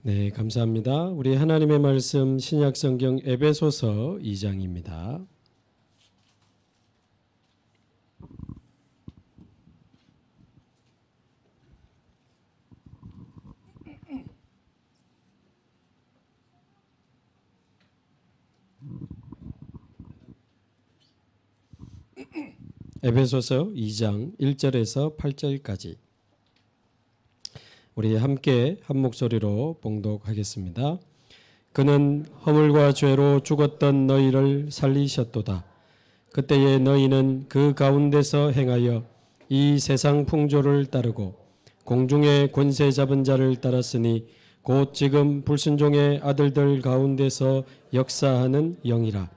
네, 감사합니다. 우리 하나님의 말씀 신약성경 에베소서 2장입니다. 에베소서 2장 1절에서 8절까지 우리 함께 한 목소리로 봉독하겠습니다. 그는 허물과 죄로 죽었던 너희를 살리셨도다. 그때에 너희는 그 가운데서 행하여 이 세상 풍조를 따르고 공중의 권세 잡은 자를 따랐으니 곧 지금 불순종의 아들들 가운데서 역사하는 영이라.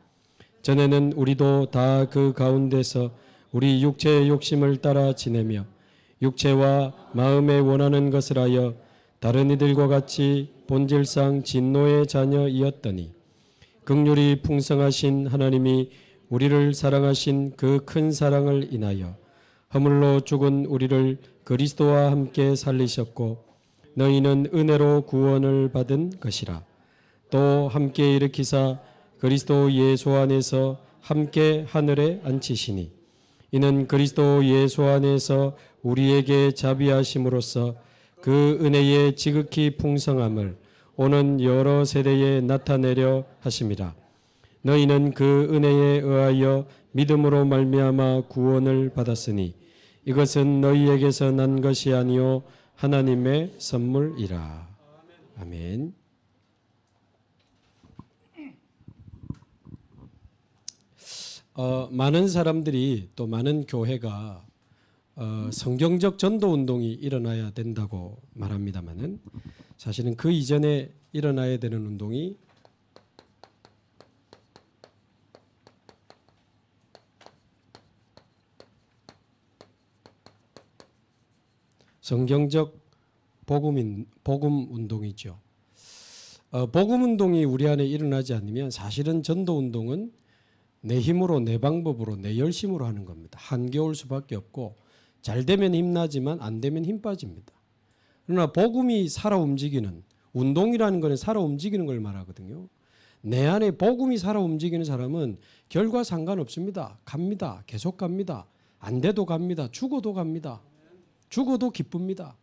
전에는 우리도 다 그 가운데서 우리 육체의 욕심을 따라 지내며 육체와 마음에 원하는 것을 하여 다른 이들과 같이 본질상 진노의 자녀이었더니 긍휼이 풍성하신 하나님이 우리를 사랑하신 그 큰 사랑을 인하여 허물로 죽은 우리를 그리스도와 함께 살리셨고 너희는 은혜로 구원을 받은 것이라. 또 함께 일으키사 그리스도 예수 안에서 함께 하늘에 앉히시니 이는 그리스도 예수 안에서 우리에게 자비하심으로써 그 은혜의 지극히 풍성함을 오는 여러 세대에 나타내려 하심이라. 너희는 그 은혜에 의하여 믿음으로 말미암아 구원을 받았으니 이것은 너희에게서 난 것이 아니요 하나님의 선물이라. 아멘. 많은 사람들이 또 많은 교회가 성경적 전도 운동이 일어나야 된다고 말합니다만은 사실은 그 이전에 일어나야 되는 운동이 성경적 복음 운동이죠. 복음 운동이 우리 안에 일어나지 않으면 사실은 전도 운동은 내 힘으로 내 방법으로 내 열심으로 하는 겁니다. 한겨울 수밖에 없고 잘 되면 힘나지만 안 되면 힘 빠집니다. 그러나 복음이 살아 움직이는 운동이라는 것은 살아 움직이는 걸 말하거든요. 내 안에 복음이 살아 움직이는 사람은 결과 상관없습니다. 갑니다. 계속 갑니다. 안 돼도 갑니다. 죽어도 갑니다. 죽어도 기쁩니다.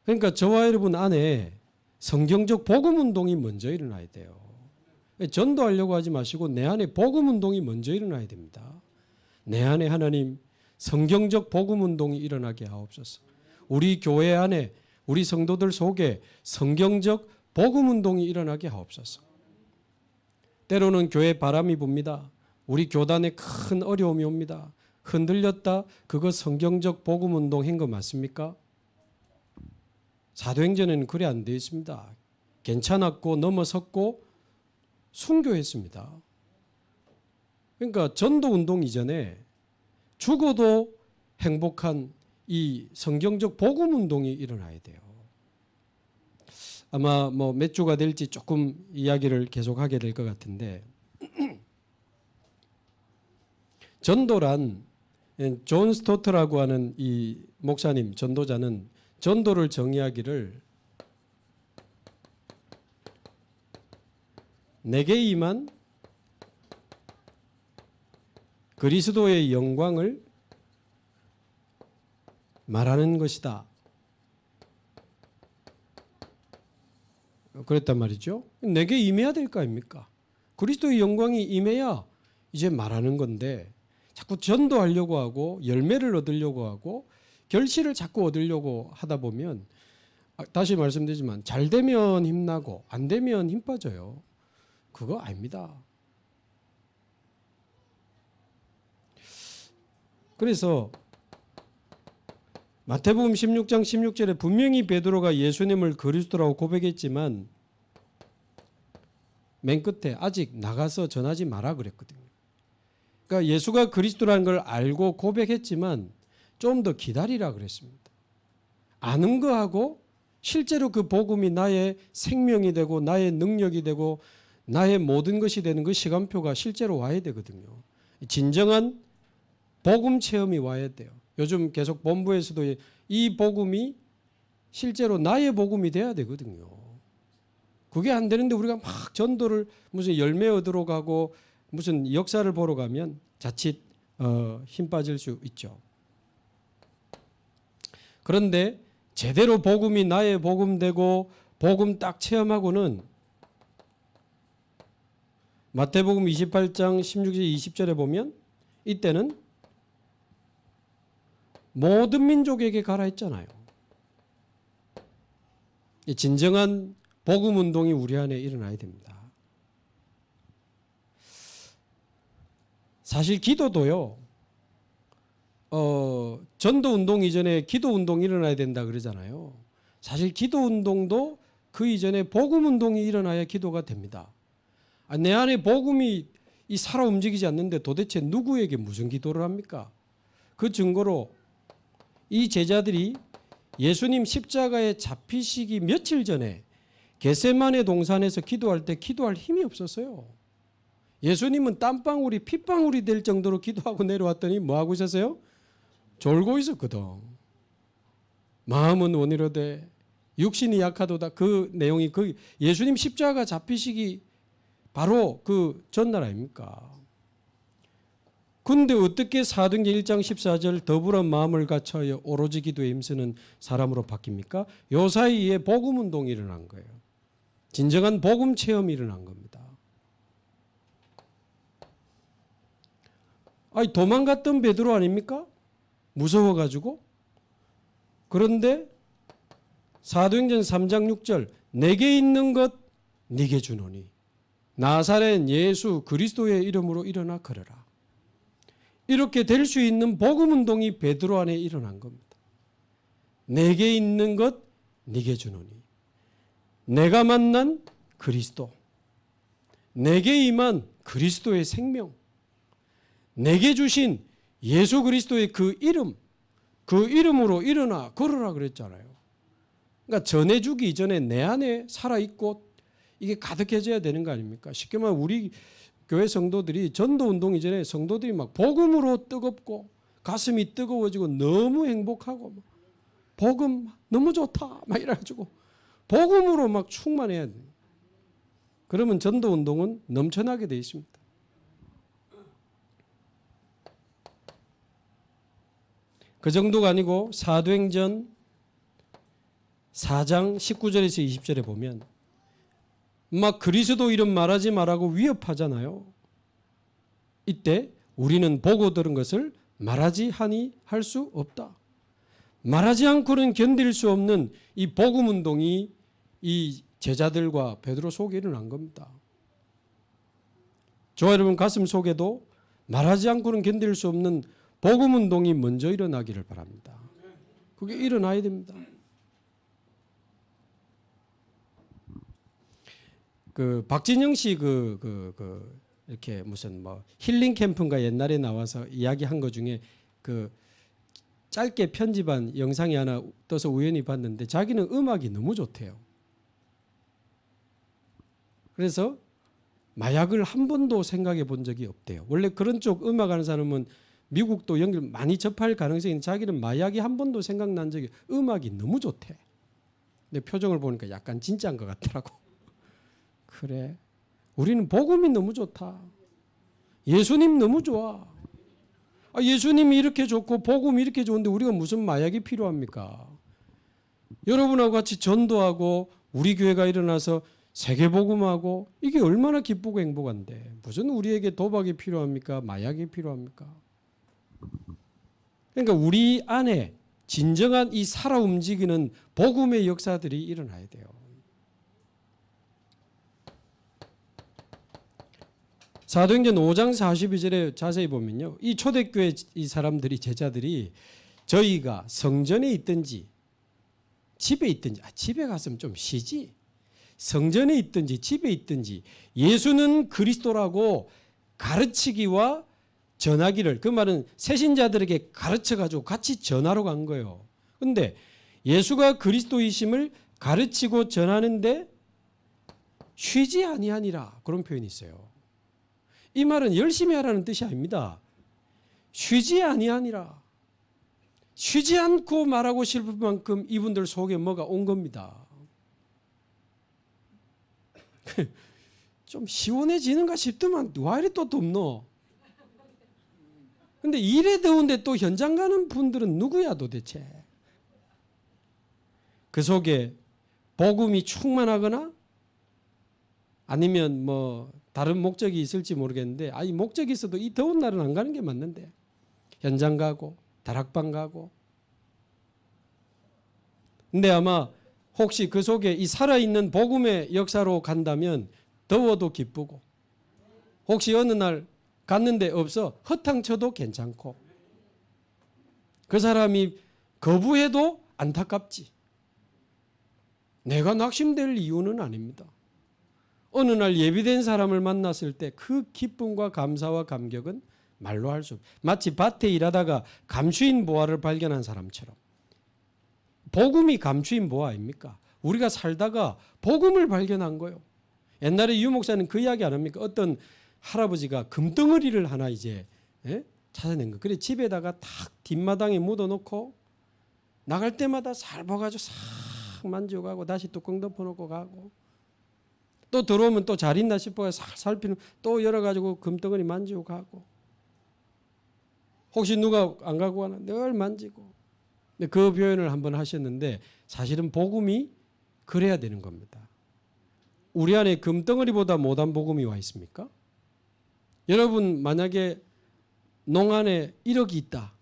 그러니까 저와 여러분 안에 성경적 복음 운동이 먼저 일어나야 돼요. 전도하려고 하지 마시고 내 안에 복음 운동이 먼저 일어나야 됩니다. 내 안에 하나님 성경적 복음 운동이 일어나게 하옵소서. 우리 교회 안에 우리 성도들 속에 성경적 복음 운동이 일어나게 하옵소서. 때로는 교회 바람이 붑니다. 우리 교단에 큰 어려움이 옵니다. 흔들렸다. 그거 성경적 복음 운동 한 거 맞습니까? 사도행전에는 그래 안 되어 있습니다. 괜찮았고 넘어섰고 순교했습니다. 그러니까 전도 운동 이전에 죽어도 행복한 이 성경적 복음 운동이 일어나야 돼요. 아마 몇 주가 될지 조금 이야기를 계속하게 될 것 같은데 전도란 존 스토트라고 하는 이 목사님 전도자는 전도를 정의하기를 내게 임한 그리스도의 영광을 말하는 것이다. 그랬단 말이죠. 내게 임해야 될 거 아닙니까? 그리스도의 영광이 임해야 이제 말하는 건데 자꾸 전도하려고 하고 열매를 얻으려고 하고 결실을 자꾸 얻으려고 하다 보면 다시 말씀드리지만 잘 되면 힘나고 안 되면 힘 빠져요. 그거 아닙니다. 그래서 마태복음 16장 16절에 분명히 베드로가 예수님을 그리스도라고 고백했지만 맨 끝에 아직 나가서 전하지 마라 그랬거든요. 그러니까 예수가 그리스도라는 걸 알고 고백했지만 좀 더 기다리라 그랬습니다. 아는 거하고 실제로 그 복음이 나의 생명이 되고 나의 능력이 되고 나의 모든 것이 되는 그 시간표가 실제로 와야 되거든요. 진정한 복음 체험이 와야 돼요. 요즘 계속 본부에서도 이 복음이 실제로 나의 복음이 돼야 되거든요. 그게 안 되는데 우리가 막 전도를 무슨 열매 얻으러 가고 무슨 역사를 보러 가면 자칫 힘 빠질 수 있죠. 그런데 제대로 복음이 나의 복음 되고 복음 딱 체험하고는 마태복음 28장 16절 20절에 보면 이때는 모든 민족에게 가라 했잖아요. 진정한 복음 운동이 우리 안에 일어나야 됩니다. 사실 기도도요. 전도 운동 이전에 기도 운동이 일어나야 된다 그러잖아요. 사실 기도 운동도 그 이전에 복음 운동이 일어나야 기도가 됩니다. 내 안에 복음이 살아 움직이지 않는데 도대체 누구에게 무슨 기도를 합니까? 그 증거로 이 제자들이 예수님 십자가에 잡히시기 며칠 전에 겟세마네 동산에서 기도할 때 기도할 힘이 없었어요. 예수님은 땀방울이 핏방울이 될 정도로 기도하고 내려왔더니 뭐하고 있었어요? 졸고 있었거든. 마음은 원이로되 육신이 약하도다. 그 내용이 그 예수님 십자가 잡히시기 바로 그 전날 아닙니까? 근데 어떻게 사도행전 1장 14절 더불어 마음을 갖춰 오로지 기도에 힘쓰는 사람으로 바뀝니까? 요 사이에 복음 운동이 일어난 거예요. 진정한 복음 체험이 일어난 겁니다. 아니 도망갔던 베드로 아닙니까? 무서워가지고. 그런데 사도행전 3장 6절 내게 있는 것 네게 주노니 나사렛 예수 그리스도의 이름으로 일어나 걸어라. 이렇게 될 수 있는 복음 운동이 베드로 안에 일어난 겁니다. 내게 있는 것 네게 주노니 내가 만난 그리스도, 내게 임한 그리스도의 생명, 내게 주신 예수 그리스도의 그 이름, 그 이름으로 일어나 걸어라 그랬잖아요. 그러니까 전해주기 이전에 내 안에 살아있고 이게 가득해져야 되는 거 아닙니까? 쉽게 말하면 우리 교회 성도들이 전도운동 이전에 성도들이 막 복음으로 뜨겁고 가슴이 뜨거워지고 너무 행복하고 복음 너무 좋다 막 이래가지고 복음으로 막 충만해야 돼요. 그러면 전도운동은 넘쳐나게 되어 있습니다. 그 정도가 아니고 사도행전 4장 19절에서 20절에 보면 막 그리스도 이름 말하지 말라고 위협하잖아요. 이때 우리는 보고 들은 것을 말하지 하니 할 수 없다. 말하지 않고는 견딜 수 없는 이 복음 운동이 이 제자들과 베드로 속에 일어난 겁니다. 저와 여러분 가슴 속에도 말하지 않고는 견딜 수 없는 복음 운동이 먼저 일어나기를 바랍니다. 그게 일어나야 됩니다. 그 박진영 씨 이렇게 무슨 뭐 힐링 캠프인가 옛날에 나와서 이야기한 것 중에 그 짧게 편집한 영상이 하나 떠서 우연히 봤는데 자기는 음악이 너무 좋대요. 그래서 마약을 한 번도 생각해 본 적이 없대요. 원래 그런 쪽 음악하는 사람은 미국도 연결 많이 접할 가능성이 있는데 자기는 마약이 한 번도 생각난 적이 음악이 너무 좋대. 근데 표정을 보니까 약간 진짜인 것 같더라고. 그래. 우리는 복음이 너무 좋다. 예수님 너무 좋아. 예수님이 이렇게 좋고 복음이 이렇게 좋은데 우리가 무슨 마약이 필요합니까? 여러분하고 같이 전도하고 우리 교회가 일어나서 세계복음하고 이게 얼마나 기쁘고 행복한데 무슨 우리에게 도박이 필요합니까? 마약이 필요합니까? 그러니까 우리 안에 진정한 이 살아 움직이는 복음의 역사들이 일어나야 돼요. 사도행전 5장 42절에 자세히 보면요. 이 초대교회 이 사람들이 제자들이 저희가 성전에 있든지 집에 있든지 집에 갔으면 좀 쉬지. 성전에 있든지 집에 있든지 예수는 그리스도라고 가르치기와 전하기를 그 말은 새신자들에게 가르쳐가지고 같이 전하러 간 거예요. 그런데 예수가 그리스도이심을 가르치고 전하는데 쉬지 아니하니라 그런 표현이 있어요. 이 말은 열심히 하라는 뜻이 아닙니다. 쉬지 아니하니라. 쉬지 않고 말하고 싶을 만큼 이분들 속에 뭐가 온 겁니다. 좀 시원해지는가 싶더만 와 이리 또 덥노. 근데 이래 더운데 또 현장 가는 분들은 누구야 도대체? 그 속에 복음이 충만하거나 아니면 뭐 다른 목적이 있을지 모르겠는데 아니 목적이 있어도 이 더운 날은 안 가는 게 맞는데 현장 가고 다락방 가고. 근데 아마 혹시 그 속에 이 살아있는 복음의 역사로 간다면 더워도 기쁘고 혹시 어느 날 갔는데 없어 허탕쳐도 괜찮고 그 사람이 거부해도 안타깝지. 내가 낙심될 이유는 아닙니다. 어느 날 예비된 사람을 만났을 때 그 기쁨과 감사와 감격은 말로 할 수 없어요. 마치 밭에 일하다가 감추인 보화를 발견한 사람처럼. 복음이 감추인 보화 아닙니까? 우리가 살다가 복음을 발견한 거예요. 옛날에 유 목사는 그 이야기 안 합니까? 어떤 할아버지가 금덩어리를 하나 이제 찾아낸 거. 그래 집에다가 탁 뒷마당에 묻어놓고 나갈 때마다 살봐가지고 싹 만지고 가고 다시 뚜껑 덮어놓고 가고 또 들어오면 또 잘 있나 싶어서 싹 살피는 또 열어가지고 금덩어리 만지고 가고 혹시 누가 안 가고 가나 늘 만지고. 그 표현을 한번 하셨는데 사실은 복음이 그래야 되는 겁니다. 우리 안에 금덩어리보다 못한 복음이 와 있습니까? 여러분 만약에 농안에 1억이 있다.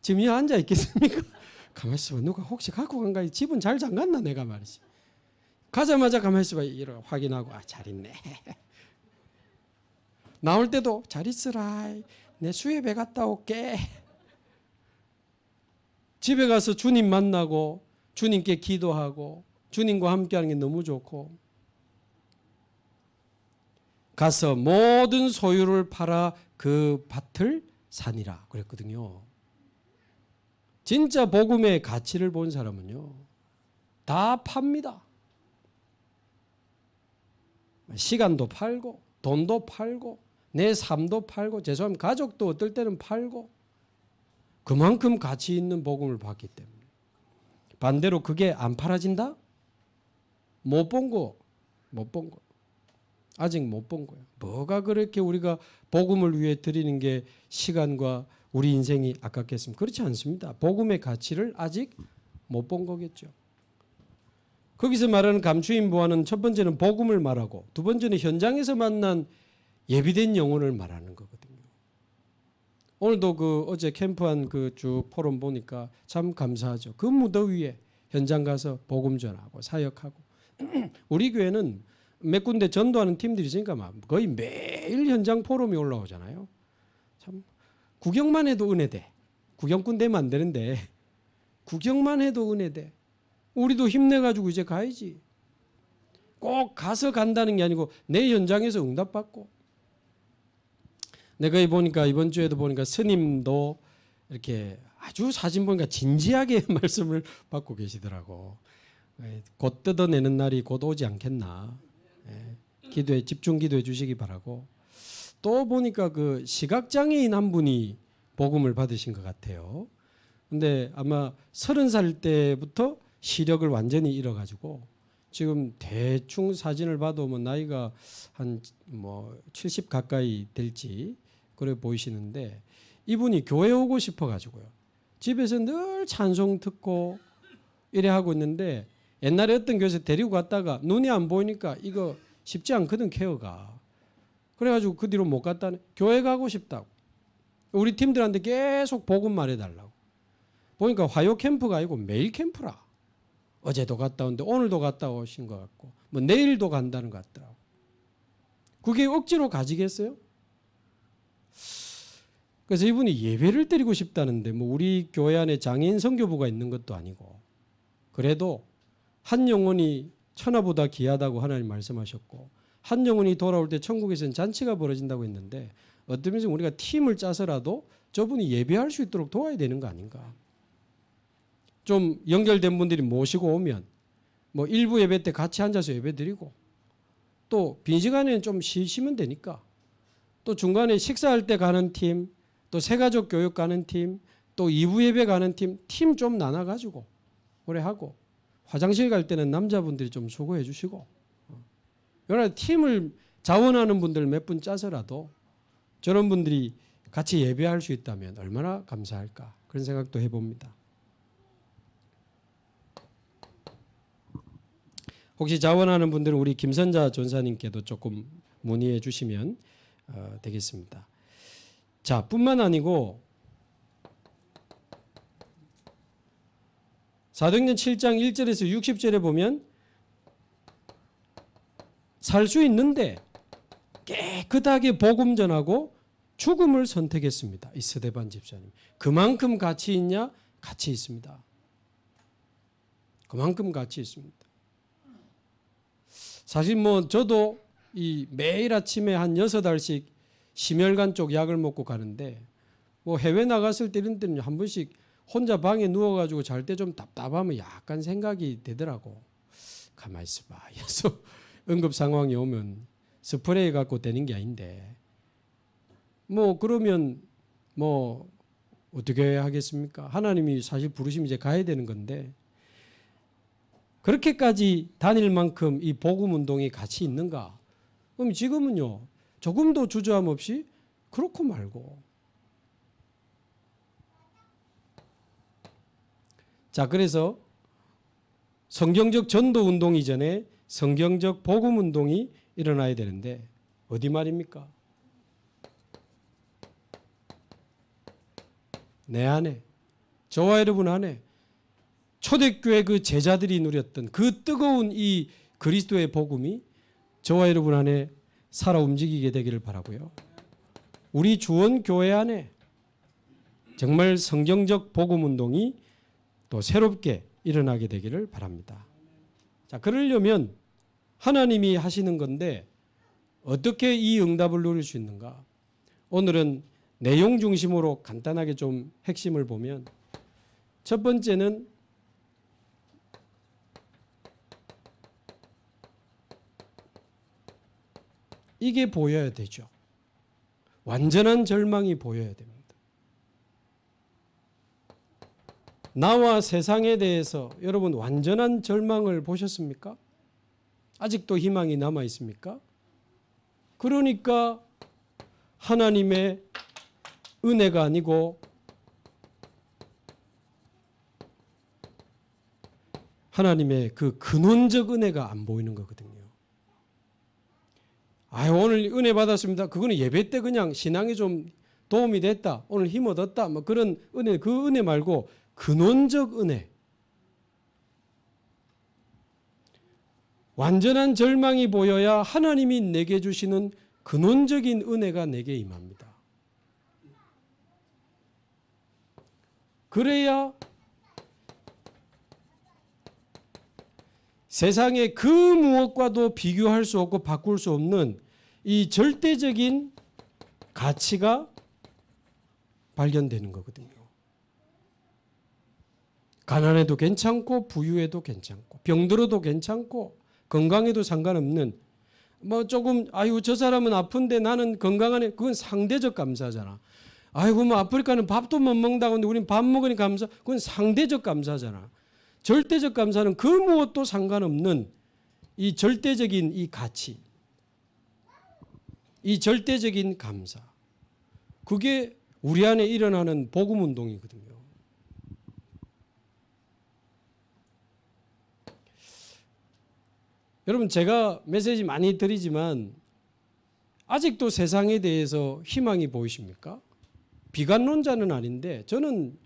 지금 여기 앉아 있겠습니까? 가만히 있어봐. 누가 혹시 갖고 간가? 집은 잘 잠갔나 내가 말이지. 가자마자 가만히 있어봐. 이러 확인하고 잘 있네. 나올 때도 잘 있으라. 내 수협에 갔다 올게. 집에 가서 주님 만나고 주님께 기도하고 주님과 함께하는 게 너무 좋고 가서 모든 소유를 팔아 그 밭을 사니라 그랬거든요. 진짜 복음의 가치를 본 사람은요 다 팝니다. 시간도 팔고 돈도 팔고 내 삶도 팔고 죄송하면 가족도 어떨 때는 팔고 그만큼 가치 있는 복음을 받기 때문에. 반대로 그게 안 팔아진다? 못 본 거. 아직 못 본 거예요. 뭐가 그렇게 우리가 복음을 위해 드리는 게 시간과 우리 인생이 아깝겠습니까? 그렇지 않습니다. 복음의 가치를 아직 못 본 거겠죠. 거기서 말하는 감추인 보화는 첫 번째는 복음을 말하고 두 번째는 현장에서 만난 예비된 영혼을 말하는 거거든요. 오늘도 그 어제 캠프한 그 쭉 포럼 보니까 참 감사하죠. 그 무더위에 현장 가서 복음 전하고 사역하고 우리 교회는 몇 군데 전도하는 팀들이 있으니까 거의 매일 현장 포럼이 올라오잖아요. 참 구경만 해도 은혜돼. 구경꾼 되면 안 되는데 구경만 해도 은혜돼. 우리도 힘내가지고 이제 가야지. 꼭 가서 간다는 게 아니고 내 현장에서 응답받고. 내가 보니까 이번 주에도 보니까 스님도 이렇게 아주 사진 보니까 진지하게 말씀을 받고 계시더라고. 곧 뜯어내는 날이 곧 오지 않겠나. 기도에 집중 기도해 주시기 바라고. 또 보니까 그 시각장애인 한 분이 복음을 받으신 것 같아요. 근데 아마 30살 때부터 시력을 완전히 잃어가지고 지금 대충 사진을 봐도 뭐 나이가 한 뭐 70 가까이 될지 그래 보이시는데 이분이 교회 오고 싶어가지고요. 집에서 늘 찬송 듣고 이래 하고 있는데 옛날에 어떤 교회에서 데리고 갔다가 눈이 안 보이니까 이거 쉽지 않거든 케어가. 그래가지고 그 뒤로 못 갔다네. 교회 가고 싶다고. 우리 팀들한테 계속 복음 말해달라고. 보니까 화요 캠프가 아니고 매일 캠프라. 어제도 갔다 온데 오늘도 갔다 오신 것 같고 뭐 내일도 간다는 것 같더라고. 그게 억지로 가지겠어요? 그래서 이분이 예배를 드리고 싶다는데 뭐 우리 교회 안에 장애인 선교부가 있는 것도 아니고 그래도 한 영혼이 천하보다 귀하다고 하나님 말씀하셨고 한 영혼이 돌아올 때 천국에서는 잔치가 벌어진다고 했는데 어떤 면에서 우리가 팀을 짜서라도 저분이 예배할 수 있도록 도와야 되는 거 아닌가. 좀 연결된 분들이 모시고 오면 뭐 일부 예배 때 같이 앉아서 예배 드리고 또 빈 시간에는 좀 쉬시면 되니까 또 중간에 식사할 때 가는 팀 또 새가족 교육 가는 팀 또 2부 예배 가는 팀 좀 나눠가지고 오래 하고 화장실 갈 때는 남자분들이 좀 수고해 주시고 여러 팀을 자원하는 분들 몇 분 짜서라도 저런 분들이 같이 예배할 수 있다면 얼마나 감사할까 그런 생각도 해봅니다. 혹시 자원하는 분들은 우리 김선자 전사님께도 조금 문의해 주시면 되겠습니다. 자, 뿐만 아니고 사도행전 7장 1절에서 60절에 보면 살 수 있는데 깨끗하게 복음 전하고 죽음을 선택했습니다. 이 스데반 집사님. 그만큼 가치 있냐? 가치 있습니다. 그만큼 가치 있습니다. 사실 뭐 저도 이 매일 아침에 한 6알씩 심혈관 쪽 약을 먹고 가는데 뭐 해외 나갔을 때 이런 때는 한 번씩 혼자 방에 누워가지고 잘 때 좀 답답하면 약간 생각이 되더라고. 가만히 있어봐. 그래서 응급 상황이 오면 스프레이 갖고 되는 게 아닌데 뭐 그러면 뭐 어떻게 하겠습니까? 하나님이 사실 부르시면 이제 가야 되는 건데 그렇게까지 다닐 만큼 이 복음 운동이 가치 있는가? 그럼 지금은요 조금도 주저함 없이 그렇고 말고. 자, 그래서 성경적 전도 운동 이전에 성경적 복음 운동이 일어나야 되는데 어디 말입니까? 내 안에, 저와 여러분 안에 초대교회 그 제자들이 누렸던 그 뜨거운 이 그리스도의 복음이 저와 여러분 안에 살아 움직이게 되기를 바라고요. 우리 주원교회 안에 정말 성경적 복음 운동이 또 새롭게 일어나게 되기를 바랍니다. 자, 그러려면 하나님이 하시는 건데 어떻게 이 응답을 누릴 수 있는가? 오늘은 내용 중심으로 간단하게 좀 핵심을 보면 첫 번째는 이게 보여야 되죠. 완전한 절망이 보여야 됩니다. 나와 세상에 대해서 여러분 완전한 절망을 보셨습니까? 아직도 희망이 남아 있습니까? 그러니까 하나님의 은혜가 아니고 하나님의 그 근원적 은혜가 안 보이는 거거든요. 오늘 은혜 받았습니다. 그거는 예배 때 그냥 신앙에 좀 도움이 됐다. 오늘 힘 얻었다. 뭐 그런 은혜, 그 은혜 말고 근원적 은혜. 완전한 절망이 보여야 하나님이 내게 주시는 근원적인 은혜가 내게 임합니다. 그래야 세상의 그 무엇과도 비교할 수 없고 바꿀 수 없는 이 절대적인 가치가 발견되는 거거든요. 가난해도 괜찮고 부유해도 괜찮고 병들어도 괜찮고 건강해도 상관없는 뭐 조금 저 사람은 아픈데 나는 건강하네. 그건 상대적 감사잖아. 뭐 아프리카는 밥도 못 먹는다고 하는데 우린 밥 먹으니 감사. 그건 상대적 감사잖아. 절대적 감사는 그 무엇도 상관없는 이 절대적인 이 가치, 이 절대적인 감사. 그게 우리 안에 일어나는 복음 운동이거든요. 여러분 제가 메시지 많이 드리지만 아직도 세상에 대해서 희망이 보이십니까? 비관론자는 아닌데 저는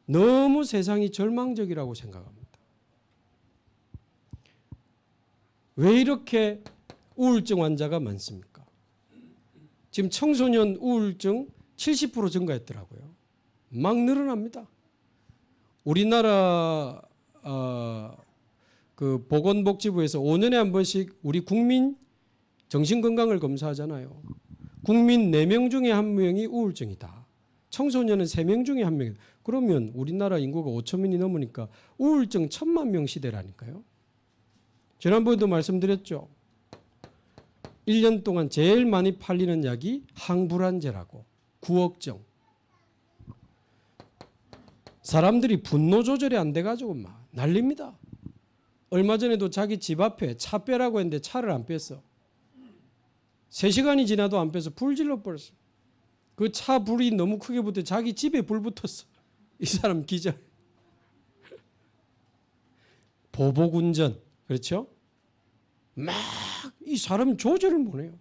너무 세상이 절망적이라고 생각합니다. 왜 이렇게 우울증 환자가 많습니까? 지금 청소년 우울증 70% 증가했더라고요. 막 늘어납니다. 우리나라 그 보건복지부에서 5년에 한 번씩 우리 국민 정신건강을 검사하잖아요. 국민 4명 중에 1명이 우울증이다. 청소년은 3명 중에 1명이다. 그러면 우리나라 인구가 5천만이 넘으니까 우울증 1,000만 명 시대라니까요. 지난번에도 말씀드렸죠. 1년 동안 제일 많이 팔리는 약이 항불안제라고 9억정. 사람들이 분노 조절이 안 돼가지고 막 난립니다. 얼마 전에도 자기 집 앞에 차 빼라고 했는데 차를 안 뺐어. 3시간이 지나도 안 빼서 불 질러 버렸어. 그 차 불이 너무 크게 붙어 자기 집에 불 붙었어. 이 사람 기절. 보복운전. 그렇죠? 막 이 사람 조절을 못해요.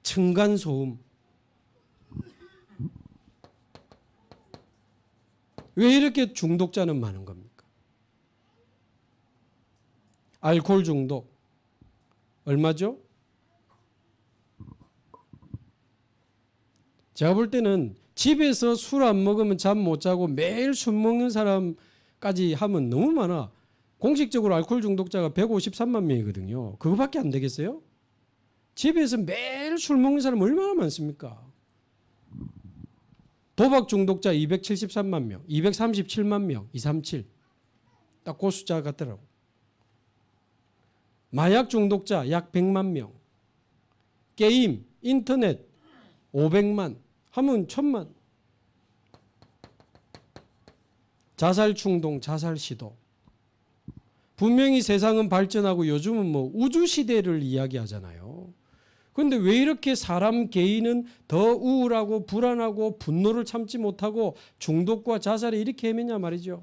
층간소음. 왜 이렇게 중독자는 많은 겁니까? 알코올 중독. 얼마죠? 제가 볼 때는 집에서 술 안 먹으면 잠 못 자고 매일 술 먹는 사람까지 하면 너무 많아. 공식적으로 알코올 중독자가 153만 명이거든요. 그거밖에 안 되겠어요? 집에서 매일 술 먹는 사람 얼마나 많습니까? 도박 중독자 273만 명, 237만 명, 237. 딱 그 숫자 같더라고. 마약 중독자 약 100만 명. 게임, 인터넷 500만. 하면 1000만. 자살 충동, 자살 시도. 분명히 세상은 발전하고 요즘은 뭐 우주 시대를 이야기하잖아요. 그런데 왜 이렇게 사람 개인은 더 우울하고 불안하고 분노를 참지 못하고 중독과 자살에 이렇게 헤매냐 말이죠.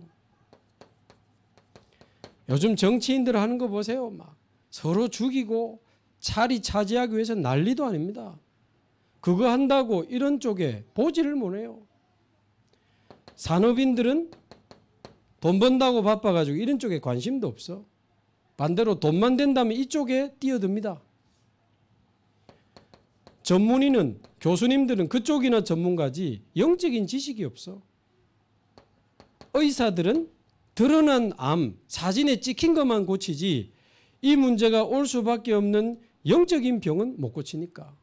요즘 정치인들 하는 거 보세요. 막 서로 죽이고 자리 차지하기 위해서 난리도 아닙니다. 그거 한다고 이런 쪽에 보지를 못해요. 산업인들은 돈 번다고 바빠가지고 이런 쪽에 관심도 없어. 반대로 돈만 된다면 이쪽에 뛰어듭니다. 전문의는 교수님들은 그쪽이나 전문가지 영적인 지식이 없어. 의사들은 드러난 암, 사진에 찍힌 것만 고치지 이 문제가 올 수밖에 없는 영적인 병은 못 고치니까.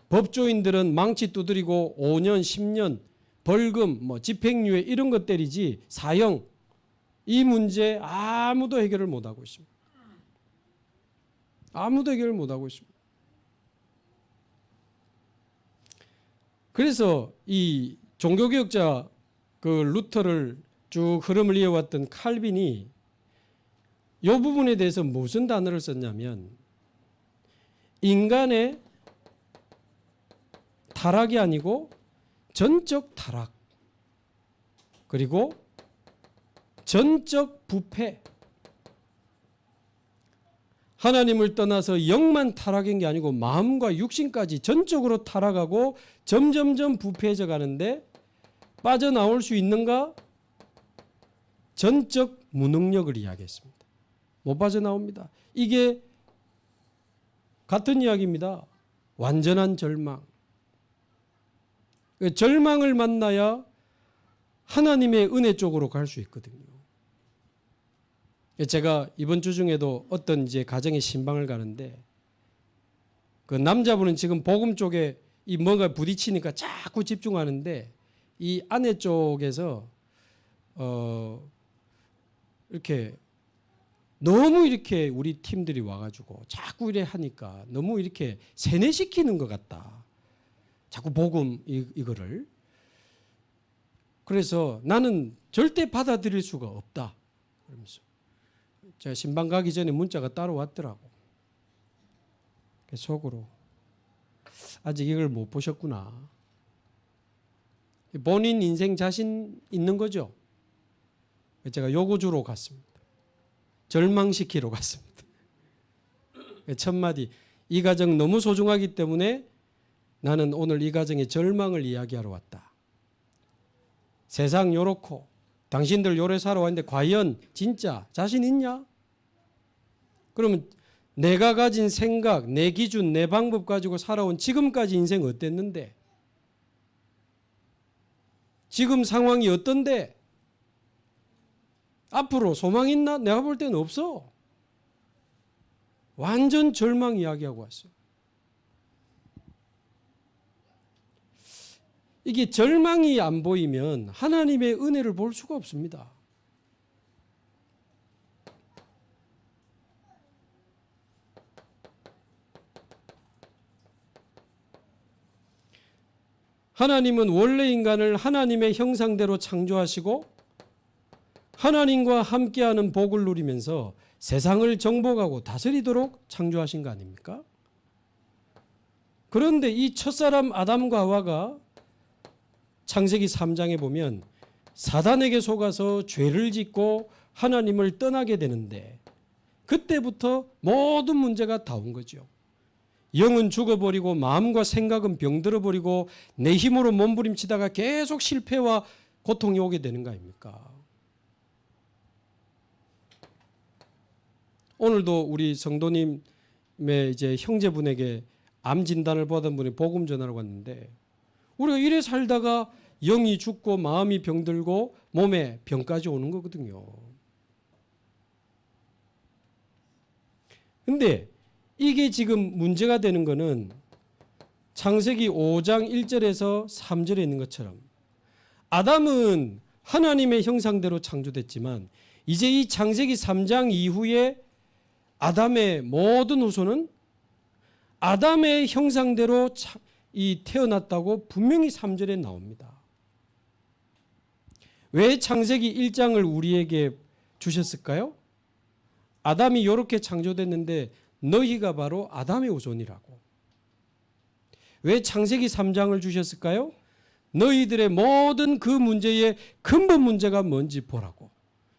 법조인들은 망치 두드리고 5년, 10년 벌금, 뭐 집행유예 이런 것 때리지 사형 이 문제 아무도 해결을 못하고 있습니다. 아무도 해결을 못하고 있습니다. 그래서 이 종교개혁자 그 루터를 쭉 흐름을 이어왔던 칼빈이 이 부분에 대해서 무슨 단어를 썼냐면 인간의 타락이 아니고 전적 타락 그리고 전적 부패. 하나님을 떠나서 영만 타락한 게 아니고 마음과 육신까지 전적으로 타락하고 점점점 부패해져 가는데 빠져나올 수 있는가? 전적 무능력을 이야기했습니다. 못 빠져나옵니다. 이게 같은 이야기입니다. 완전한 절망. 절망을 만나야 하나님의 은혜 쪽으로 갈 수 있거든요. 제가 이번 주 중에도 어떤 이제 가정에 신방을 가는데 그 남자분은 지금 복음 쪽에 이 뭔가 부딪히니까 자꾸 집중하는데 이 아내 쪽에서 이렇게 너무 이렇게 우리 팀들이 와가지고 자꾸 이래 하니까 너무 이렇게 세뇌시키는 것 같다. 자꾸 복음 이거를. 그래서 나는 절대 받아들일 수가 없다. 그러면서 제가 신방 가기 전에 문자가 따로 왔더라고. 속으로 아직 이걸 못 보셨구나. 본인 인생 자신 있는 거죠. 제가 요거 주러 갔습니다. 절망시키러 갔습니다. 첫 마디, 이 가정 너무 소중하기 때문에 나는 오늘 이 가정의 절망을 이야기하러 왔다. 세상 요렇고 당신들 요래 살아왔는데 과연 진짜 자신 있냐? 그러면 내가 가진 생각, 내 기준, 내 방법 가지고 살아온 지금까지 인생 어땠는데? 지금 상황이 어떤데? 앞으로 소망 있나? 내가 볼 때는 없어. 완전 절망 이야기하고 왔어. 이게 절망이 안 보이면 하나님의 은혜를 볼 수가 없습니다. 하나님은 원래 인간을 하나님의 형상대로 창조하시고 하나님과 함께하는 복을 누리면서 세상을 정복하고 다스리도록 창조하신 거 아닙니까? 그런데 이 첫사람 아담과 하와가 창세기 3장에 보면 사단에게 속아서 죄를 짓고 하나님을 떠나게 되는데 그때부터 모든 문제가 다 온 거죠. 영은 죽어버리고 마음과 생각은 병들어버리고 내 힘으로 몸부림치다가 계속 실패와 고통이 오게 되는 거 아닙니까? 오늘도 우리 성도님의 이제 형제분에게 암 진단을 받은 분이 복음 전하러 왔는데 우리가 이래 살다가 영이 죽고 마음이 병들고 몸에 병까지 오는 거거든요. 근데 이게 지금 문제가 되는 거는 창세기 5장 1절에서 3절에 있는 것처럼 아담은 하나님의 형상대로 창조됐지만 이제 이 창세기 3장 이후에 아담의 모든 후손은 아담의 형상대로 태어났다고 분명히 3절에 나옵니다. 왜 창세기 1장을 우리에게 주셨을까요? 아담이 이렇게 창조됐는데 너희가 바로 아담의 후손이라고. 왜 창세기 3장을 주셨을까요? 너희들의 모든 그 문제의 근본 문제가 뭔지 보라고.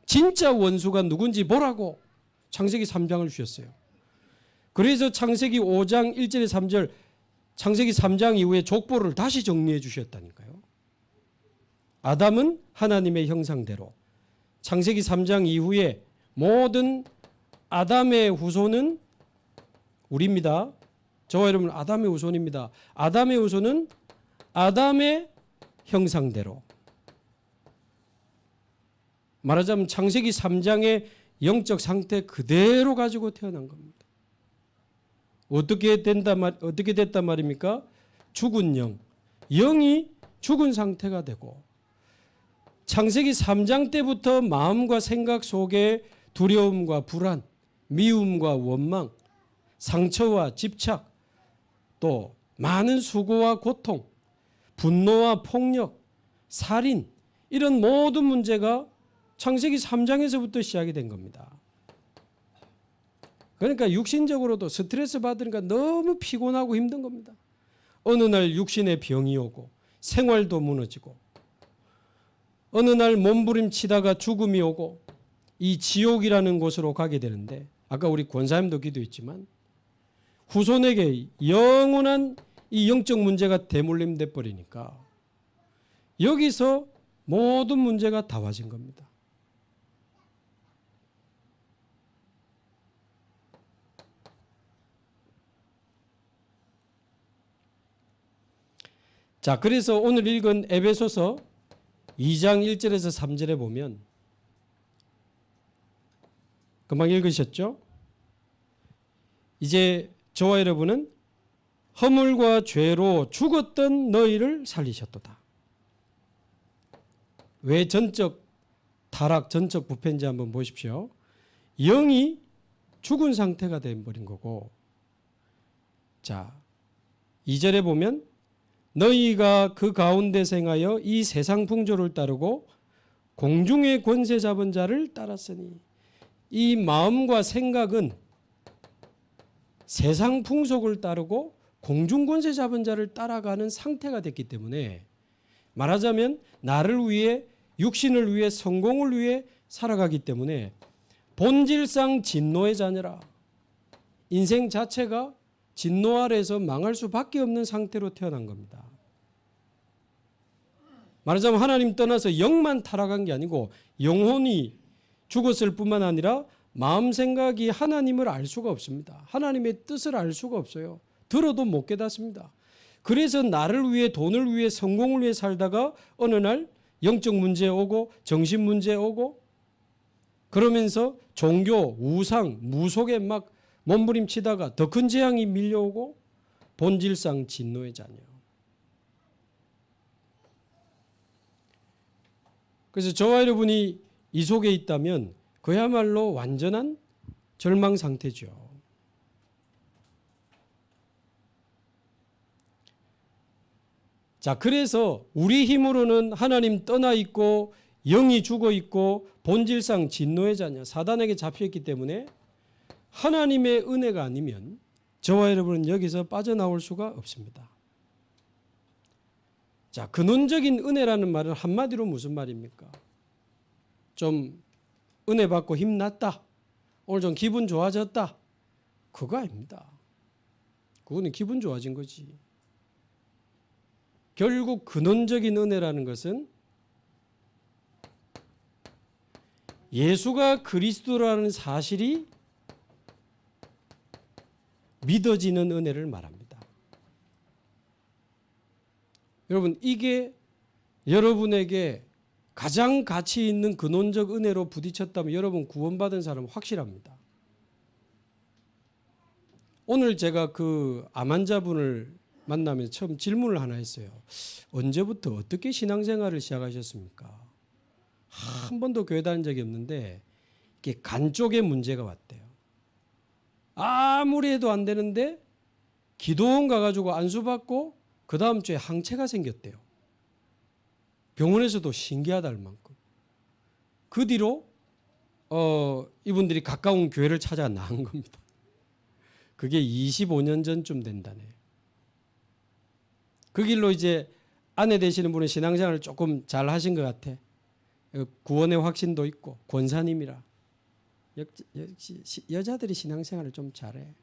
진짜 원수가 누군지 보라고 창세기 3장을 주셨어요. 그래서 창세기 5장 1절에 3절 창세기 3장 이후에 족보를 다시 정리해 주셨다니까요. 아담은 하나님의 형상대로 창세기 3장 이후에 모든 아담의 후손은 우리입니다. 저와 여러분 아담의 후손입니다. 아담의 후손은 아담의 형상대로 말하자면 창세기 3장의 영적 상태 그대로 가지고 태어난 겁니다. 어떻게 됐단 말입니까? 죽은 영. 영이 죽은 상태가 되고 창세기 3장 때부터 마음과 생각 속에 두려움과 불안, 미움과 원망, 상처와 집착, 또 많은 수고와 고통, 분노와 폭력, 살인 이런 모든 문제가 창세기 3장에서부터 시작이 된 겁니다. 그러니까 육신적으로도 스트레스 받으니까 너무 피곤하고 힘든 겁니다. 어느 날 육신에 병이 오고 생활도 무너지고 어느 날 몸부림치다가 죽음이 오고 이 지옥이라는 곳으로 가게 되는데 아까 우리 권사님도 기도했지만 후손에게 영원한 이 영적 문제가 대물림돼 버리니까 여기서 모든 문제가 다 와진 겁니다. 자, 그래서 오늘 읽은 에베소서 2장 1절에서 3절에 보면 금방 읽으셨죠? 이제 저와 여러분은 허물과 죄로 죽었던 너희를 살리셨도다. 왜 전적 타락, 전적 부패인지 한번 보십시오. 영이 죽은 상태가 되어버린 거고 자, 2절에 보면 너희가 그 가운데 생하여 이 세상 풍조를 따르고 공중의 권세 잡은 자를 따랐으니 이 마음과 생각은 세상 풍속을 따르고 공중 권세 잡은 자를 따라가는 상태가 됐기 때문에 말하자면 나를 위해 육신을 위해 성공을 위해 살아가기 때문에 본질상 진노의 자녀라. 인생 자체가 진노 아래에서 망할 수밖에 없는 상태로 태어난 겁니다. 말하자면 하나님 떠나서 영만 타락한 게 아니고 영혼이 죽었을 뿐만 아니라 마음 생각이 하나님을 알 수가 없습니다. 하나님의 뜻을 알 수가 없어요. 들어도 못 깨닫습니다. 그래서 나를 위해 돈을 위해 성공을 위해 살다가 어느 날 영적 문제 오고 정신 문제 오고 그러면서 종교, 우상, 무속에 막 몸부림치다가 더 큰 재앙이 밀려오고 본질상 진노의 자녀. 그래서 저와 여러분이 이 속에 있다면 그야말로 완전한 절망 상태죠. 자, 그래서 우리 힘으로는 하나님 떠나 있고 영이 죽어 있고 본질상 진노의 자녀 사단에게 잡혀있기 때문에 하나님의 은혜가 아니면 저와 여러분은 여기서 빠져나올 수가 없습니다. 자, 근원적인 은혜라는 말은 한마디로 무슨 말입니까? 좀 은혜 받고 힘났다. 오늘 좀 기분 좋아졌다. 그거 아닙니다. 그거는 기분 좋아진 거지. 결국 근원적인 은혜라는 것은 예수가 그리스도라는 사실이 믿어지는 은혜를 말합니다. 여러분, 이게 여러분에게 가장 가치 있는 근원적 은혜로 부딪혔다면 여러분 구원받은 사람은 확실합니다. 오늘 제가 그 암 환자분을 만나면서 처음 질문을 하나 했어요. 언제부터 어떻게 신앙생활을 시작하셨습니까? 한 번도 교회 다닌 적이 없는데 이게 간 쪽에 문제가 왔대요. 아무리 해도 안 되는데 기도원 가가지고 안수받고 그 다음 주에 항체가 생겼대요. 병원에서도 신기하다할 만큼. 그 뒤로 이분들이 가까운 교회를 찾아 나간 겁니다. 그게 25년 전쯤 된다네. 그 길로 이제 아내 되시는 분은 신앙생활을 조금 잘 하신 것 같아. 구원의 확신도 있고 권사님이라. 역시 여자들이 신앙생활을 좀 잘해.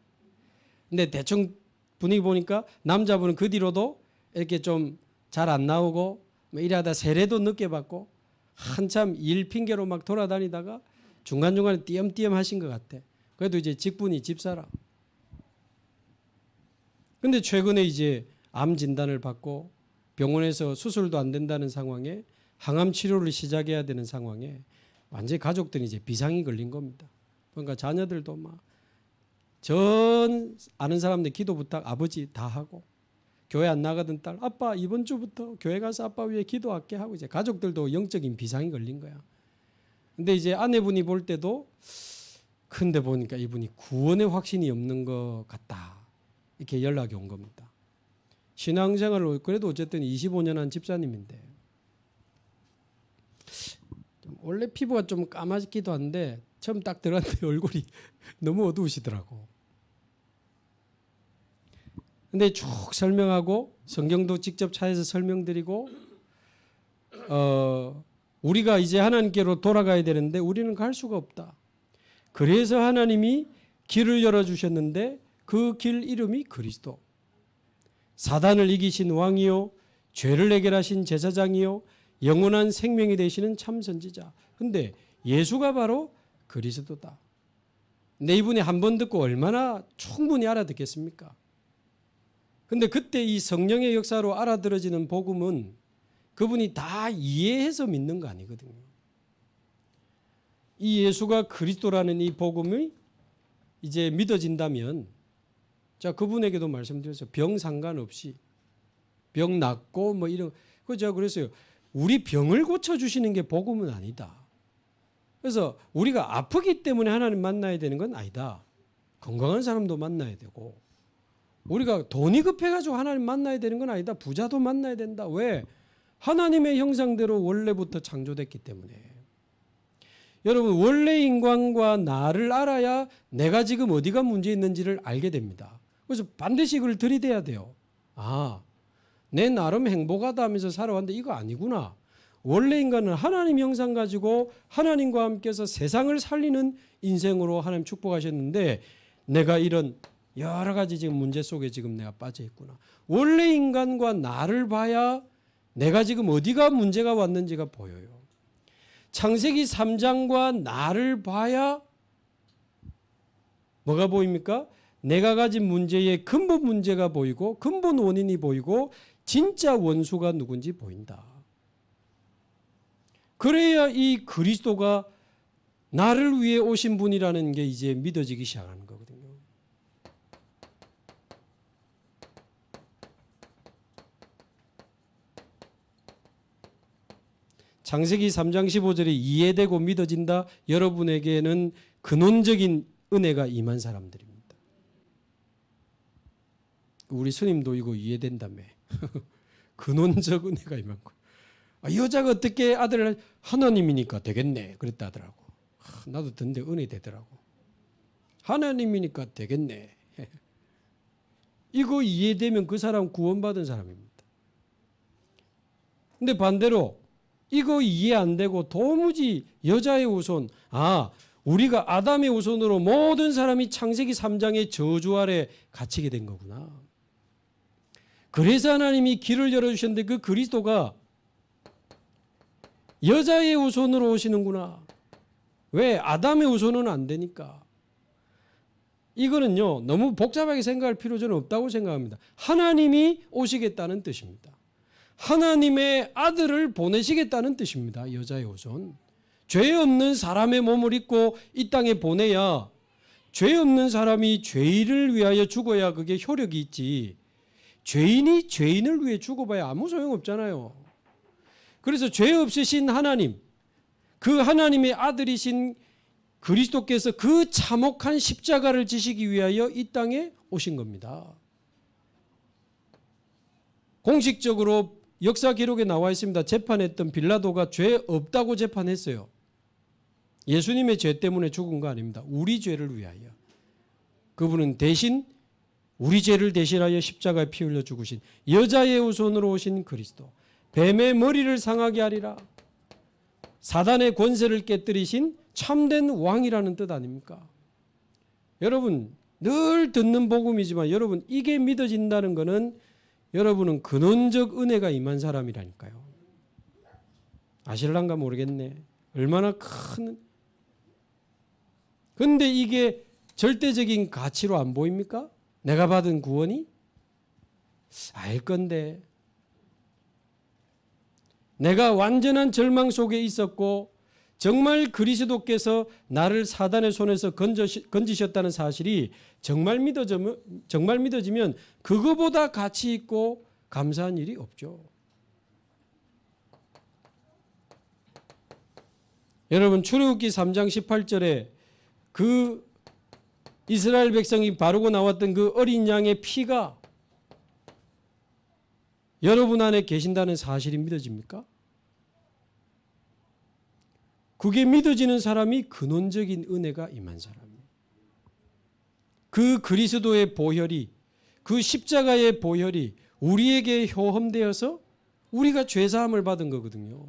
근데 대충 분위기 보니까 남자분은 그 뒤로도 이렇게 좀 잘 안 나오고 일하다 세례도 늦게 받고 한참 일 핑계로 막 돌아다니다가 중간중간에 띄엄띄엄 하신 것 같아. 그래도 이제 직분이 집사라. 근데 최근에 이제 암 진단을 받고 병원에서 수술도 안 된다는 상황에 항암 치료를 시작해야 되는 상황에 완전히 가족들이 이제 비상이 걸린 겁니다. 그러니까 자녀들도 막 전 아는 사람들 기도 부탁 아버지 다 하고 교회 안 나가던 딸 아빠 이번 주부터 교회 가서 아빠 위해 기도할게 하고 이제 가족들도 영적인 비상이 걸린 거야. 근데 이제 아내분이 볼 때도 근데 보니까 이분이 구원의 확신이 없는 것 같다. 이렇게 연락이 온 겁니다. 신앙생활을 그래도 어쨌든 25년 한 집사님인데 원래 피부가 좀 까맣기도 한데 처음 딱 들었는데 얼굴이 너무 어두우시더라고. 근데 쭉 설명하고 성경도 직접 찾아서 설명드리고 우리가 이제 하나님께로 돌아가야 되는데 우리는 갈 수가 없다. 그래서 하나님이 길을 열어주셨는데 그 길 이름이 그리스도. 사단을 이기신 왕이요 죄를 해결하신 제사장이요 영원한 생명이 되시는 참 선지자. 근데 예수가 바로 그리스도다. 근데 이분이 한 번 듣고 얼마나 충분히 알아듣겠습니까? 근데 그때 이 성령의 역사로 알아들어지는 복음은 그분이 다 이해해서 믿는 거 아니거든요. 이 예수가 그리스도라는 이 복음이 이제 믿어진다면 자, 그분에게도 말씀드렸어요. 병 상관없이 병 낫고 뭐 이런 그 제가 그랬어요. 우리 병을 고쳐 주시는 게 복음은 아니다. 그래서 우리가 아프기 때문에 하나님 만나야 되는 건 아니다. 건강한 사람도 만나야 되고 우리가 돈이 급해가지고 하나님 만나야 되는 건 아니다. 부자도 만나야 된다. 왜? 하나님의 형상대로 원래부터 창조됐기 때문에. 여러분 원래 인간과 나를 알아야 내가 지금 어디가 문제 있는지를 알게 됩니다. 그래서 반드시 그걸 들이대야 돼요. 아, 내 나름 행복하다 하면서 살아왔는데 이거 아니구나. 원래 인간은 하나님 형상 가지고 하나님과 함께해서 세상을 살리는 인생으로 하나님 축복하셨는데 내가 이런 여러 가지 지금 문제 속에 지금 내가 빠져 있구나. 원래 인간과 나를 봐야 내가 지금 어디가 문제가 왔는지가 보여요. 창세기 3장과 나를 봐야 뭐가 보입니까? 내가 가진 문제의 근본 문제가 보이고 근본 원인이 보이고 진짜 원수가 누군지 보인다. 그래야 이 그리스도가 나를 위해 오신 분이라는 게 이제 믿어지기 시작하는 거거든요. 창세기 3장 15절에 이해되고 믿어진다. 여러분에게는 근원적인 은혜가 임한 우리 스님도 이거 이해된다며. 근원적 은혜가 임한 거예요. 여자가 어떻게 아들을 하나님이니까 되겠네 그랬다 하더라고. 나도 듣는데 은혜 되더라고. 하나님이니까 되겠네. 이거 이해되면 그 사람 구원받은 사람입니다. 근데 반대로 이거 이해 안 되고 도무지 여자의 후손, 우리가 아담의 후손으로 모든 사람이 창세기 3장의 저주 아래 갇히게 된 거구나. 그래서 하나님이 길을 열어주셨는데 그 그리스도가 여자의 후손으로 오시는구나. 왜? 아담의 후손은 안 되니까. 이거는요, 너무 복잡하게 생각할 필요 저는 없다고 생각합니다. 하나님이 오시겠다는 뜻입니다. 하나님의 아들을 보내시겠다는 뜻입니다. 여자의 후손. 죄 없는 사람의 몸을 입고 이 땅에 보내야 죄 없는 사람이 죄인을 위하여 죽어야 그게 효력이 있지. 죄인이 죄인을 위해 죽어봐야 아무 소용없잖아요. 그래서 죄 없으신 하나님, 그 하나님의 아들이신 그리스도께서 그 참혹한 십자가를 지시기 위하여 이 땅에 오신 겁니다. 공식적으로 역사 기록에 나와 있습니다. 재판했던 빌라도가 죄 없다고 재판했어요. 예수님의 죄 때문에 죽은 거 아닙니다. 우리 죄를 위하여. 그분은 대신 우리 죄를 대신하여 십자가에 피 흘려 죽으신 여자의 후손으로 오신 그리스도. 뱀의 머리를 상하게 하리라. 사단의 권세를 깨뜨리신 참된 왕이라는 뜻 아닙니까? 여러분 늘 듣는 복음이지만 여러분 이게 믿어진다는 것은 여러분은 근원적 은혜가 임한 사람이라니까요. 아실란가 모르겠네. 얼마나 큰. 근데 이게 절대적인 가치로 안 보입니까? 내가 받은 구원이? 알 건데. 내가 완전한 절망 속에 있었고 정말 그리스도께서 나를 사단의 손에서 건지셨다는 사실이 정말 믿어지면 그거보다 가치 있고 감사한 일이 없죠. 여러분 출애굽기 3장 18절에 그 이스라엘 백성이 바르고 나왔던 그 어린 양의 피가 여러분 안에 계신다는 사실이 믿어집니까? 그게 믿어지는 사람이 근원적인 은혜가 임한 사람이에요. 그 그리스도의 보혈이, 그 십자가의 보혈이 우리에게 효험되어서 우리가 죄사함을 받은 거거든요.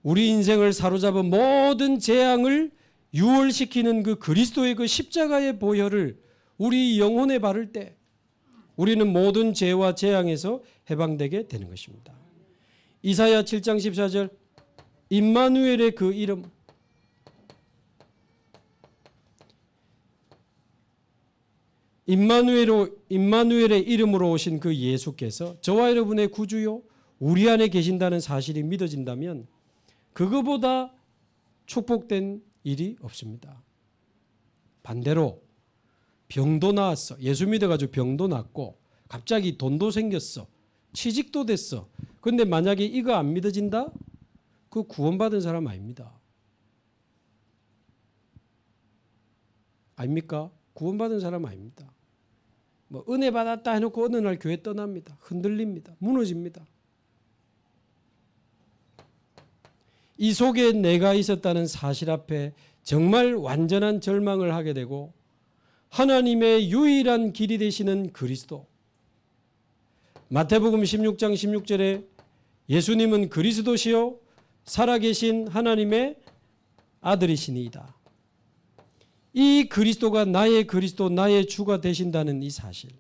우리 인생을 사로잡은 모든 재앙을 유월시키는 그 그리스도의 그 십자가의 보혈을 우리 영혼에 바를 때 우리는 모든 죄와 재앙에서 해방되게 되는 것입니다. 이사야 7장 14절 임마누엘의 그 이름, 임마누엘의 이름으로 오신 그 예수께서 저와 여러분의 구주요 우리 안에 계신다는 사실이 믿어진다면 그거보다 축복된 일이 없습니다. 반대로 병도 나았어. 예수 믿어가지고 병도 낫고 갑자기 돈도 생겼어. 취직도 됐어. 그런데 만약에 이거 안 믿어진다? 그 구원받은 사람 아닙니다. 아닙니까? 구원받은 사람 아닙니다. 뭐 은혜 받았다 해놓고 어느 날 교회 떠납니다. 흔들립니다. 무너집니다. 이 속에 내가 있었다는 사실 앞에 정말 완전한 절망을 하게 되고 하나님의 유일한 길이 되시는 그리스도. 마태복음 16장 16절에 예수님은 그리스도시요 살아계신 하나님의 아들이시니이다. 이 그리스도가 나의 그리스도, 나의 주가 되신다는 이 사실.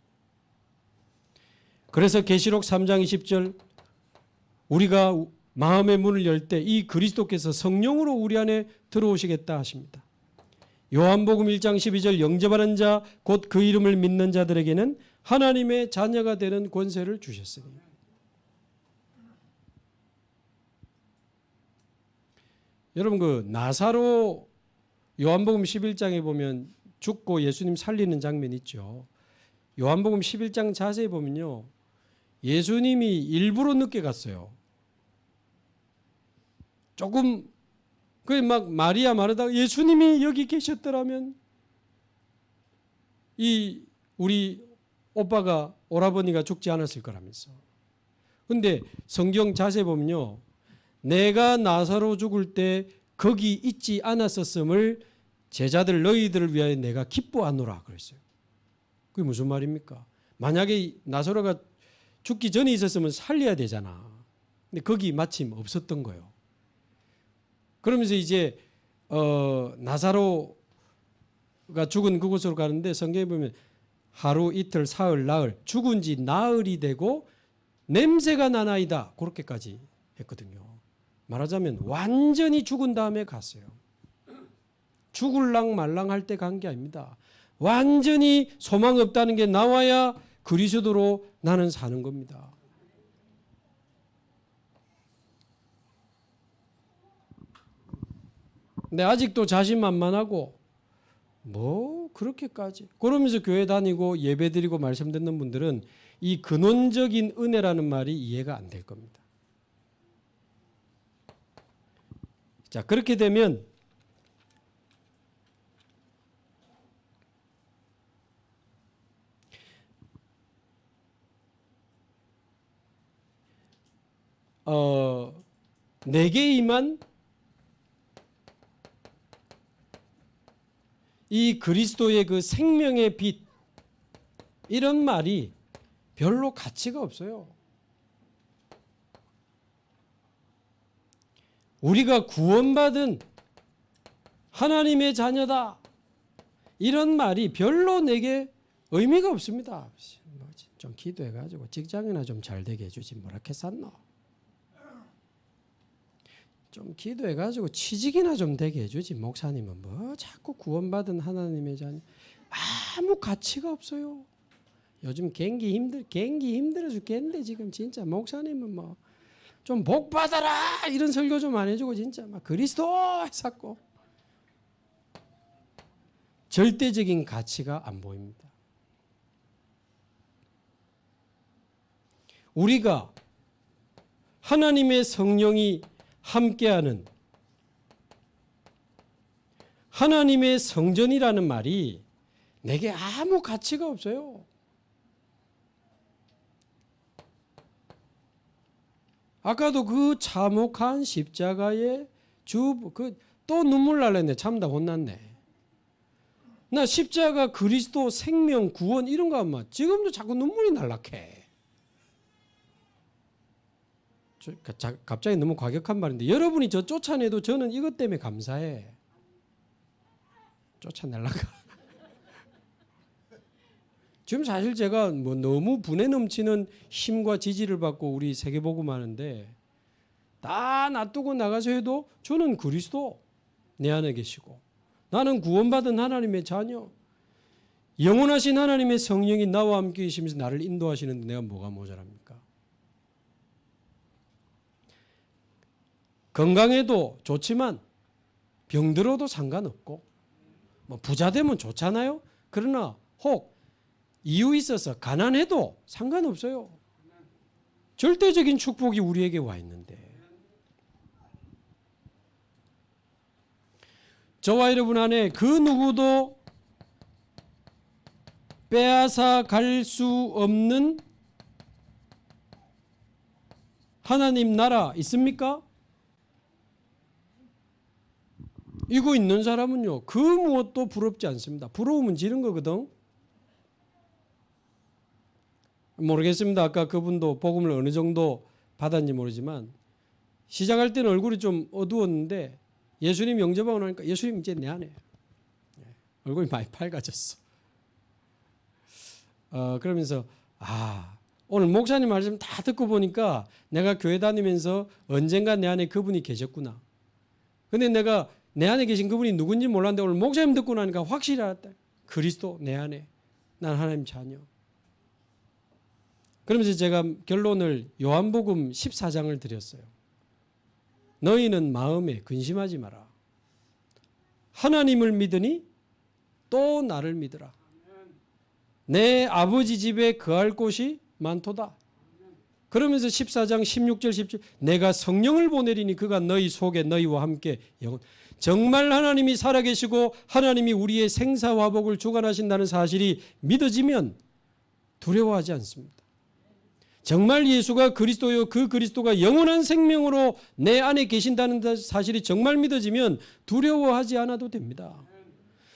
그래서 계시록 3장 20절 우리가 마음의 문을 열 때 이 그리스도께서 성령으로 우리 안에 들어오시겠다 하십니다. 요한복음 1장 12절 영접하는 자 곧 그 이름을 믿는 자들에게는 하나님의 자녀가 되는 권세를 주셨으니. 여러분 그 나사로 요한복음 11장에 보면 죽고 예수님 살리는 장면 있죠. 요한복음 11장 자세히 보면요. 예수님이 일부러 늦게 갔어요. 조금 그 막 마리아 마르다가 예수님이 여기 계셨더라면 이 우리 오빠가 오라버니가 죽지 않았을 거라면서. 근데 성경 자세히 보면요. 내가 나사로 죽을 때 거기 있지 않았었음을 제자들 너희들을 위하여 내가 기뻐하노라 그랬어요. 그게 무슨 말입니까? 만약에 나사로가 죽기 전에 있었으면 살려야 되잖아. 근데 거기 마침 없었던 거예요. 그러면서 이제 나사로가 죽은 그곳으로 가는데 성경에 보면 하루 이틀 사흘 나흘 죽은 지 나흘이 되고 냄새가 나나이다 그렇게까지 했거든요. 말하자면 완전히 죽은 다음에 갔어요. 죽을랑 말랑 할 때 간 게 아닙니다. 완전히 소망 없다는 게 나와야 그리스도로 나는 사는 겁니다. 근데 아직도 자신만만하고 뭐 그렇게까지 그러면서 교회 다니고 예배 드리고 말씀 듣는 분들은 이 근원적인 은혜라는 말이 이해가 안 될 겁니다. 자, 그렇게 되면 내게 임한 이 그리스도의 그 생명의 빛 이런 말이 별로 가치가 없어요. 우리가 구원받은 하나님의 자녀다 이런 말이 별로 내게 의미가 없습니다. 좀 기도해가지고 직장이나 좀 잘 되게 해주지 뭐라 했었노. 좀 기도해가지고 취직이나 좀 되게 해주지 목사님은 뭐 자꾸 구원받은 하나님의 자녀 아무 가치가 없어요. 요즘 경기 힘들어 죽겠는데 지금 진짜 목사님은 뭐 좀 복 받아라 이런 설교 좀 안 해주고 진짜 막 그리스도 했었고 절대적인 가치가 안 보입니다. 우리가 하나님의 성령이 함께하는 하나님의 성전이라는 말이 내게 아무 가치가 없어요. 아까도 그 참혹한 십자가의 또 눈물 날랬네. 참다 혼났네. 나 십자가 그리스도 생명 구원 이런 거 하면 지금도 자꾸 눈물이 날락해. 갑자기 너무 과격한 말인데 여러분이 저 쫓아내도 저는 이것 때문에 감사해. 쫓아내려가. 지금 사실 제가 뭐 너무 분에 넘치는 힘과 지지를 받고 우리 세계복음 하는데 다 놔두고 나가서 해도 저는 그리스도 내 안에 계시고 나는 구원받은 하나님의 자녀 영원하신 하나님의 성령이 나와 함께 계시면서 나를 인도하시는데 내가 뭐가 모자랍니까? 건강해도 좋지만 병들어도 상관없고 뭐 부자 되면 좋잖아요. 그러나 혹 이유 있어서 가난해도 상관없어요. 절대적인 축복이 우리에게 와 있는데 저와 여러분 안에 그 누구도 빼앗아 갈 수 없는 하나님 나라 있습니까? 이거 있는 사람은요 그 무엇도 부럽지 않습니다. 부러우면 지는 거거든. 모르겠습니다. 아까 그분도 복음을 어느 정도 받았는지 모르지만 시작할 때는 얼굴이 좀 어두웠는데 예수님 영접하고 나니까 예수님 이제 내 안에 얼굴이 많이 밝아졌어. 그러면서 오늘 목사님 말씀 다 듣고 보니까 내가 교회 다니면서 언젠가 내 안에 그분이 계셨구나. 근데 내가 내 안에 계신 그분이 누군지 몰랐는데 오늘 목사님 듣고 나니까 확실히 알았다. 그리스도 내 안에 난 하나님 자녀. 그러면서 제가 결론을 요한복음 14장을 드렸어요. 너희는 마음에 근심하지 마라. 하나님을 믿으니 또 나를 믿으라. 내 아버지 집에 거할 곳이 많도다. 그러면서 14장 16절 17 내가 성령을 보내리니 그가 너희 속에 너희와 함께 영원. 정말 하나님이 살아계시고 하나님이 우리의 생사화복을 주관하신다는 사실이 믿어지면 두려워하지 않습니다. 정말 예수가 그리스도요 그 그리스도가 영원한 생명으로 내 안에 계신다는 사실이 정말 믿어지면 두려워하지 않아도 됩니다.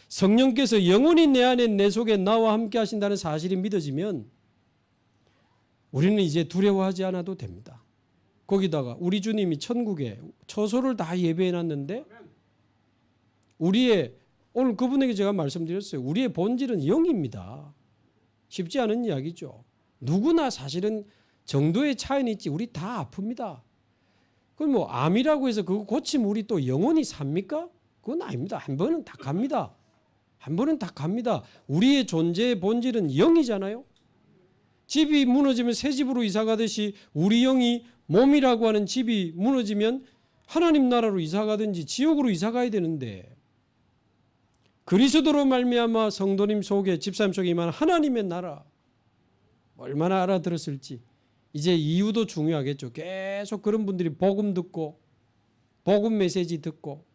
성령께서 영원히 내 안에 내 속에 나와 함께 하신다는 사실이 믿어지면 우리는 이제 두려워하지 않아도 됩니다. 거기다가 우리 주님이 천국에 처소를 다 예배해 놨는데 우리의 오늘 그분에게 제가 말씀드렸어요. 우리의 본질은 영입니다. 쉽지 않은 이야기죠. 누구나 사실은 정도의 차이는 있지 우리 다 아픕니다. 그럼 뭐 암이라고 해서 그거 고치면 우리 또 영원히 삽니까? 그건 아닙니다. 한 번은 다 갑니다. 한 번은 다 갑니다. 우리의 존재의 본질은 영이잖아요. 집이 무너지면 새 집으로 이사 가듯이 우리 영이 몸이라고 하는 집이 무너지면 하나님 나라로 이사 가든지 지옥으로 이사 가야 되는데 그리스도로 말미암아 성도님 속에 집사님 속에 임한 하나님의 나라 얼마나 알아들었을지 이제 이유도 중요하겠죠. 계속 그런 분들이 복음 듣고 복음 메시지 듣고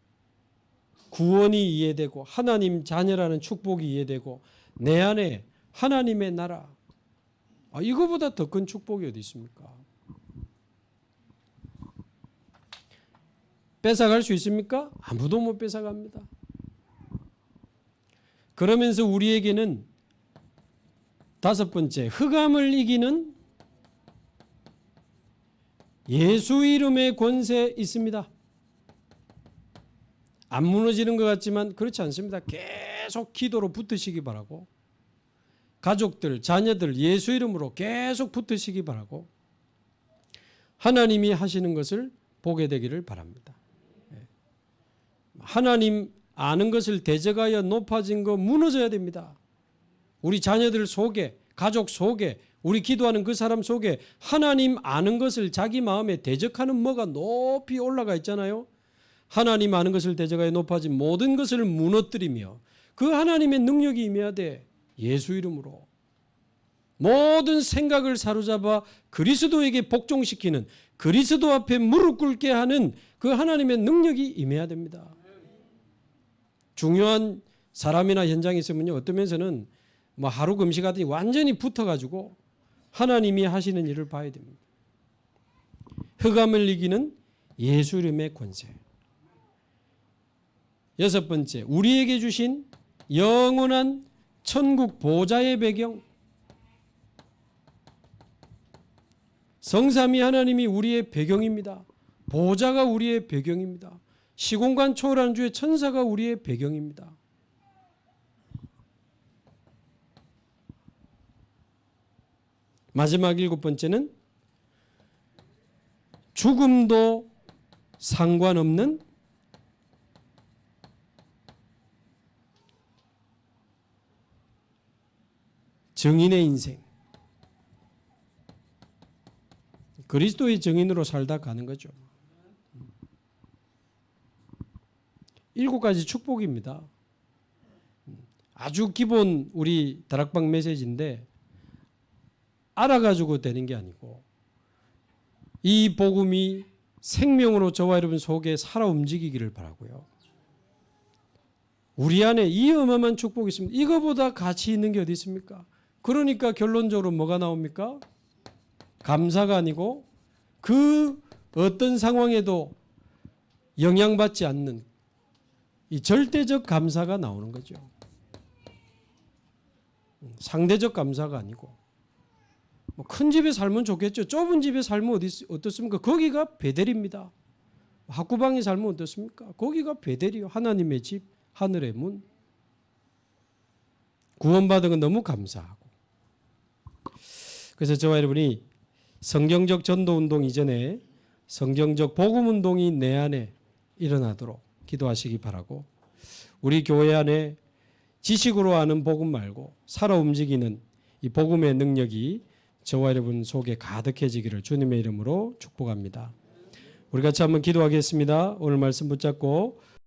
구원이 이해되고 하나님 자녀라는 축복이 이해되고 내 안에 하나님의 나라 이거보다 더 큰 축복이 어디 있습니까? 뺏어갈 수 있습니까? 아무도 못 뺏어갑니다. 그러면서 우리에게는 다섯 번째, 흑암을 이기는 예수 이름의 권세 있습니다. 안 무너지는 것 같지만 그렇지 않습니다. 계속 기도로 붙으시기 바라고 가족들, 자녀들 예수 이름으로 계속 붙으시기 바라고 하나님이 하시는 것을 보게 되기를 바랍니다. 하나님 아는 것을 대적하여 높아진 거 무너져야 됩니다. 우리 자녀들 속에, 가족 속에, 우리 기도하는 그 사람 속에 하나님 아는 것을 자기 마음에 대적하는 뭐가 높이 올라가 있잖아요. 하나님 아는 것을 대적하여 높아진 모든 것을 무너뜨리며 그 하나님의 능력이 임해야 돼. 예수 이름으로. 모든 생각을 사로잡아 그리스도에게 복종시키는 그리스도 앞에 무릎 꿇게 하는 그 하나님의 능력이 임해야 됩니다. 중요한 사람이나 현장에 있으면요. 어떤 면에서는 뭐 하루 금식하더니 완전히 붙어가지고 하나님이 하시는 일을 봐야 됩니다. 흑암을 이기는 예수 이름의 권세. 여섯 번째, 우리에게 주신 영원한 천국 보좌의 배경. 성삼위 하나님이 우리의 배경입니다. 보좌가 우리의 배경입니다. 시공간 초월하는 주의 천사가 우리의 배경입니다. 마지막 일곱 번째는 죽음도 상관없는 증인의 인생. 그리스도의 증인으로 살다 가는 거죠. 일곱 가지 축복입니다. 아주 기본 우리 다락방 메시지인데 알아가지고 되는 게 아니고 이 복음이 생명으로 저와 여러분 속에 살아 움직이기를 바라고요. 우리 안에 이 어마어마한 축복이 있습니다. 이거보다 가치 있는 게 어디 있습니까? 그러니까 결론적으로 뭐가 나옵니까? 감사가 아니고 그 어떤 상황에도 영향받지 않는 이 절대적 감사가 나오는 거죠. 상대적 감사가 아니고 뭐 큰 집에 살면 좋겠죠. 좁은 집에 살면 어떻습니까? 거기가 베델입니다. 학구방에 살면 어떻습니까? 거기가 베델이요. 하나님의 집, 하늘의 문. 구원받은 건 너무 감사하고. 그래서 저와 여러분이 성경적 전도운동 이전에 성경적 복음운동이 내 안에 일어나도록 기도하시기 바라고, 우리 교회 안에 지식으로 아는 복음 말고 살아 움직이는 이 복음의 능력이 저와 여러분 속에 가득해지기를 주님의 이름으로 축복합니다. 우리 같이 한번 기도하겠습니다. 오늘 말씀 붙잡고